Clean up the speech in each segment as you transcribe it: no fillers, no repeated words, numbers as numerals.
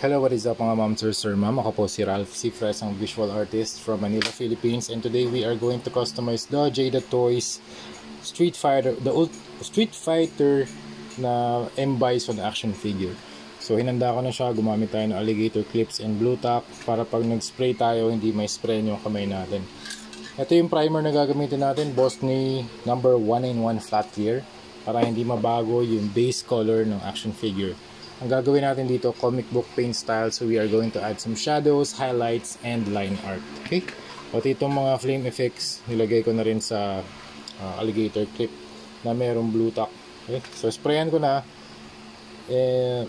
Hello, what is up mga ma'am, sir, ma'am? Ako po si Ralph Cifres, ang visual artist from Manila, Philippines. And today we are going to customize the Jada Toys Street Fighter, the old Street Fighter na M. Bison action figure. So hinanda ko na siya, gumamit tayo ng alligator clips and blue tack para pag nag-spray tayo, hindi may spray yung kamay natin. Ito yung primer na gagamitin natin, Bosney number 1-in-1 flat clear, para hindi mabago yung base color ng action figure. Ang gagawin natin dito, comic book paint style, so we are going to add some shadows, highlights, and line art. Okay? Pati itong mga flame effects, nilagay ko na rin sa alligator clip na mayroong blue tack. Okay? So sprayan ko na.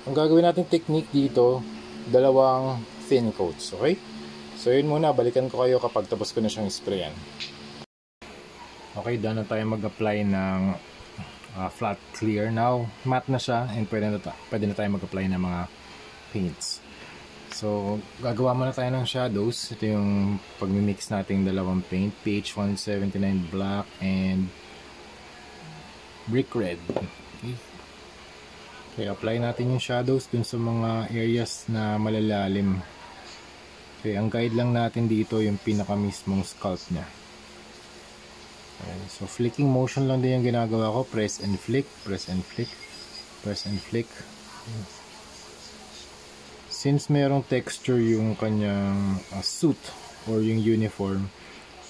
Ang gagawin natin technique dito, dalawang thin coats. Okay? So yun muna, balikan ko kayo kapag tapos ko na siyang sprayan. Okay, done na tayo mag-apply ng flat clear. Now matte na siya and pwede na tayo mag-apply ng mga paints. So gagawa muna tayo ng shadows. Ito yung pag-mix nating dalawang paint, PH 179 black and brick red. Okay, apply natin yung shadows dun sa mga areas na malalalim. Okay, ang guide lang natin dito yung pinaka mismong sculpt nya. Okay, so flicking motion lang din yung ginagawa ko. Press and flick, press and flick, press and flick. Since mayroong texture yung kanyang suit or yung uniform,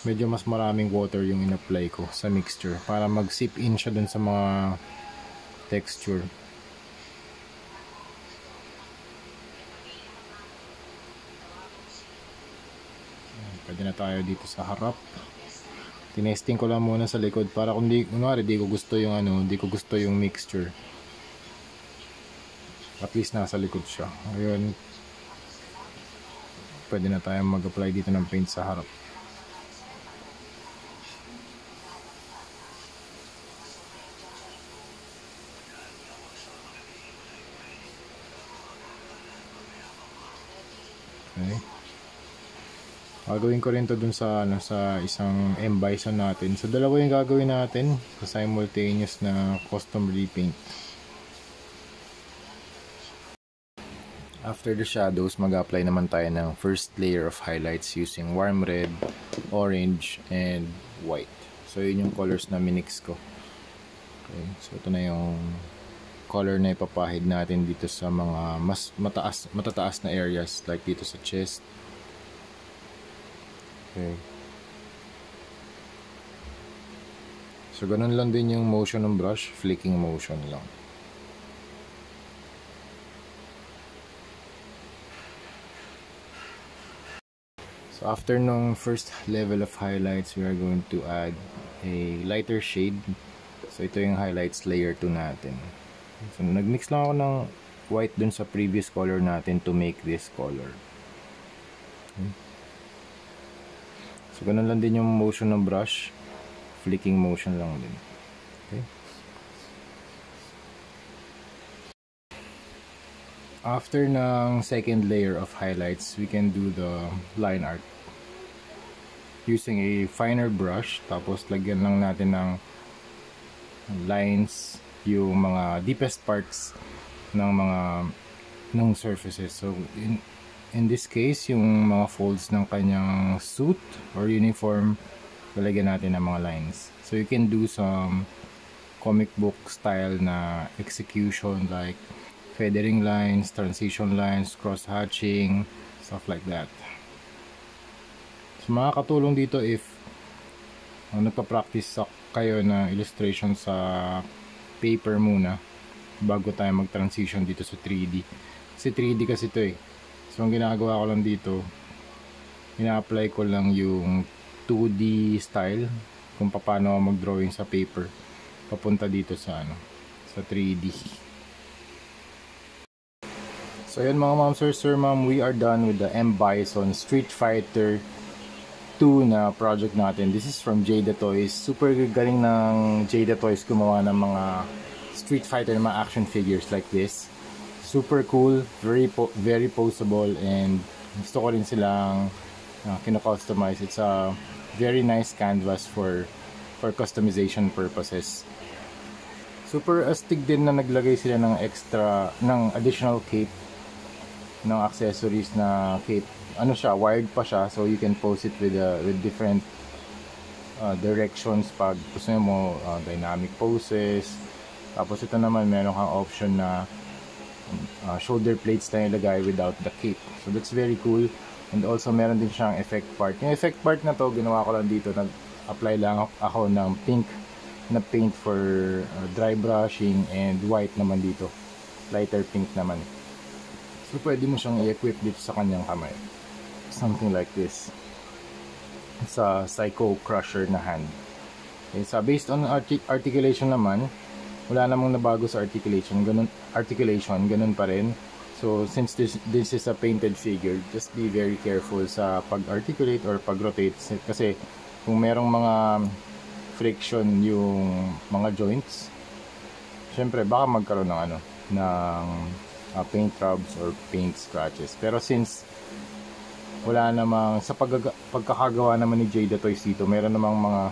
medyo mas maraming water yung in-apply ko sa mixture para mag-sip in siya dun sa mga texture. Pwede na tayo dito sa harap. Tinesting ko lang muna sa likod para kung kunwari di ko gusto yung di ko gusto yung mixture. At least nasa likod siya. Ngayon, pwede na tayong mag-apply dito ng paint sa harap. Okay. Gagawin ko rin to dun sa sa isang M. Bison natin. So dalawa yung gagawin natin sa simultaneous na custom repaint. After the shadows, mag-apply naman tayo ng first layer of highlights using warm red, orange, and white. So yun yung colors na minix ko. Okay, so ito na yung color na ipapahid natin dito sa mga mas matataas na areas, like dito sa chest. Okay. So ganun lang din yung motion ng brush, flicking motion lang. So after nung first level of highlights, we are going to add a lighter shade. So ito yung highlights layer 2 natin. So nagmix lang ako ng white dun sa previous color natin to make this color. Okay. So ganun lang din yung motion ng brush, flicking motion lang din. Okay. After ng second layer of highlights, we can do the line art using a finer brush, tapos lagyan lang natin ng lines yung mga deepest parts ng surfaces. So in this case, yung mga folds ng kanyang suit or uniform, lalagyan natin ng mga lines. So you can do some comic book style na execution, like feathering lines, transition lines, cross hatching, stuff like that. So makakatulong dito if nagpa-practice kayo na illustration sa paper muna bago tayo mag-transition dito sa 3D. Kasi 3D kasi ito eh. So ang ginagawa ko lang dito, ina-apply ko lang yung 2D style kung paano mag-drawing sa paper papunta dito sa sa 3D. So yun mga ma'am, sir, ma'am, we are done with the M. Bison Street Fighter 2 na project natin. This is from Jada Toys. Super galing ng Jada Toys gumawa ng mga Street Fighter na mga action figures like this. Super cool, very poseable, and gusto ko rin silang kino-customize. It's a very nice canvas for customization purposes. Super astig din na naglagay sila ng additional cape ng accessories na kit. Ano siya, wired pa siya, so you can pose it with different directions pag gusto mo, dynamic poses. Tapos ito naman meron kang option na shoulder plates na ilagay without the cape, so that's very cool. And also meron din siyang effect part. Yung effect part na to, ginawa ko lang dito, nag-apply lang ako ng pink na paint for dry brushing, and white naman dito, lighter pink naman. So pwede mo siyang i-equip dito sa kanyang kamay, something like this. It's a Psycho Crusher na hand. Okay, so based on articulation naman, wala namang nabago sa articulation, ganun pa rin. So since this is a painted figure, just be very careful sa pag-articulate or pag-rotate, kasi kung merong mga friction yung mga joints, syempre baka magkaroon ng paint rubs or paint scratches. Pero since wala namang, sa pagkakagawa naman ni Jada Toys dito, meron namang mga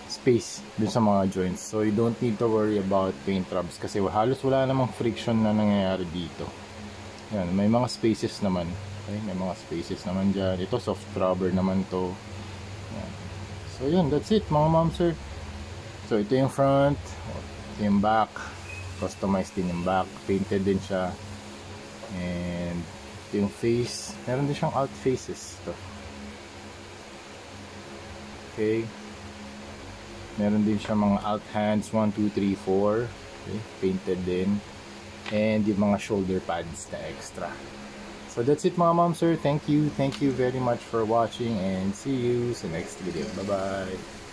space dun sa mga joints, so you don't need to worry about paint rubs kasi halos wala namang friction na nangyayari dito. Yan, may mga spaces naman. Okay, may mga spaces naman dyan. Ito soft rubber naman to. Yan. So yun, that's it mga ma'am sir. So ito yung front, ito yung back, customized din yung back, painted din siya. And ito yung face, meron din siyang out faces to. Okay, meron din siya mga out hands 1, 2, 3, 4. Okay, painted din. And yung mga shoulder pads na extra. So that's it mga ma'am sir. Thank you very much for watching, and see you sa next video. Bye bye.